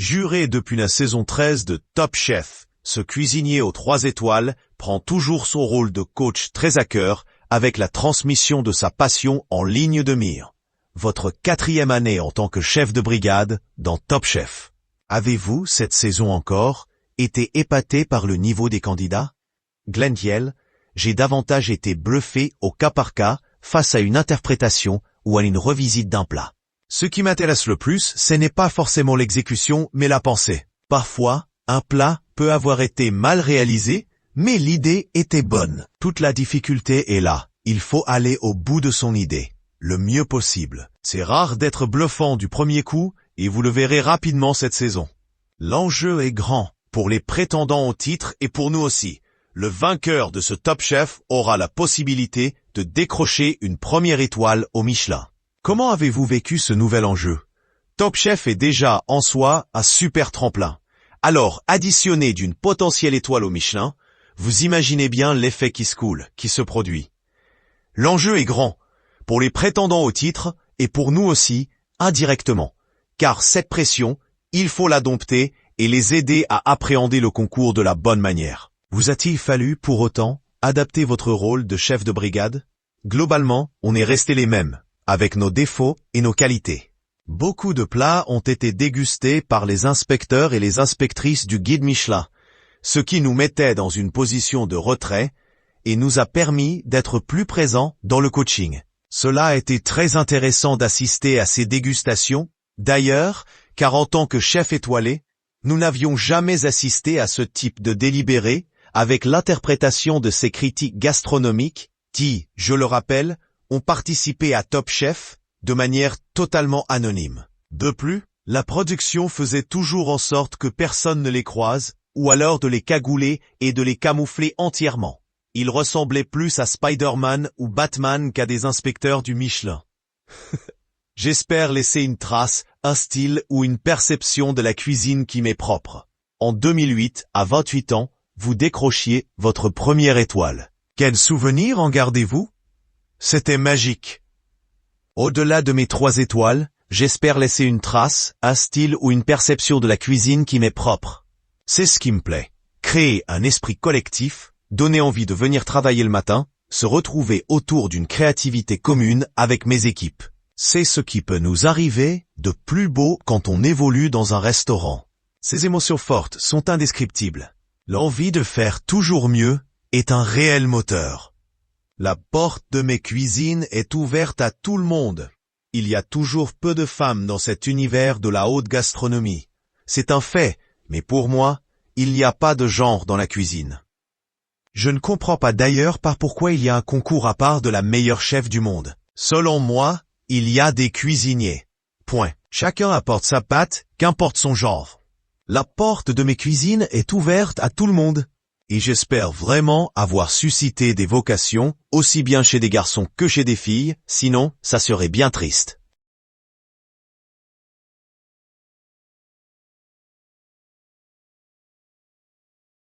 Juré depuis la saison 13 de Top Chef, ce cuisinier aux 3 étoiles prend toujours son rôle de coach très à cœur avec la transmission de sa passion en ligne de mire. Votre 4e année en tant que chef de brigade dans Top Chef. Avez-vous, cette saison encore, été épaté par le niveau des candidats? Glendale, j'ai davantage été bluffé au cas par cas face à une interprétation ou à une revisite d'un plat. Ce qui m'intéresse le plus, ce n'est pas forcément l'exécution, mais la pensée. Parfois, un plat peut avoir été mal réalisé, mais l'idée était bonne. Toute la difficulté est là. Il faut aller au bout de son idée, le mieux possible. C'est rare d'être bluffant du premier coup, et vous le verrez rapidement cette saison. L'enjeu est grand, pour les prétendants au titre et pour nous aussi. Le vainqueur de ce Top Chef aura la possibilité de décrocher une première étoile au Michelin. Comment avez-vous vécu ce nouvel enjeu? Top Chef est déjà en soi un super tremplin. Alors, additionné d'une potentielle étoile au Michelin, vous imaginez bien l'effet qui se coule, qui se produit. L'enjeu est grand, pour les prétendants au titre et pour nous aussi, indirectement. Car cette pression, il faut la dompter et les aider à appréhender le concours de la bonne manière. Vous a-t-il fallu, pour autant, adapter votre rôle de chef de brigade? Globalement, on est resté les mêmes, avec nos défauts et nos qualités. Beaucoup de plats ont été dégustés par les inspecteurs et les inspectrices du guide Michelin, ce qui nous mettait dans une position de retrait et nous a permis d'être plus présents dans le coaching. Cela a été très intéressant d'assister à ces dégustations, d'ailleurs, car en tant que chef étoilé, nous n'avions jamais assisté à ce type de délibéré avec l'interprétation de ces critiques gastronomiques qui, je le rappelle, ont participé à Top Chef de manière totalement anonyme. De plus, la production faisait toujours en sorte que personne ne les croise, ou alors de les cagouler et de les camoufler entièrement. Ils ressemblaient plus à Spider-Man ou Batman qu'à des inspecteurs du Michelin. J'espère laisser une trace, un style ou une perception de la cuisine qui m'est propre. En 2008, à 28 ans, vous décrochiez votre première étoile. Quel souvenir en gardez-vous? C'était magique. Au-delà de mes 3 étoiles, j'espère laisser une trace, un style ou une perception de la cuisine qui m'est propre. C'est ce qui me plaît. Créer un esprit collectif, donner envie de venir travailler le matin, se retrouver autour d'une créativité commune avec mes équipes. C'est ce qui peut nous arriver de plus beau quand on évolue dans un restaurant. Ces émotions fortes sont indescriptibles. L'envie de faire toujours mieux est un réel moteur. La porte de mes cuisines est ouverte à tout le monde. Il y a toujours peu de femmes dans cet univers de la haute gastronomie. C'est un fait, mais pour moi, il n'y a pas de genre dans la cuisine. Je ne comprends pas d'ailleurs pas pourquoi il y a un concours à part de la meilleure chef du monde. Selon moi, il y a des cuisiniers. Point. Chacun apporte sa patte, qu'importe son genre. La porte de mes cuisines est ouverte à tout le monde. Et j'espère vraiment avoir suscité des vocations, aussi bien chez des garçons que chez des filles, sinon ça serait bien triste.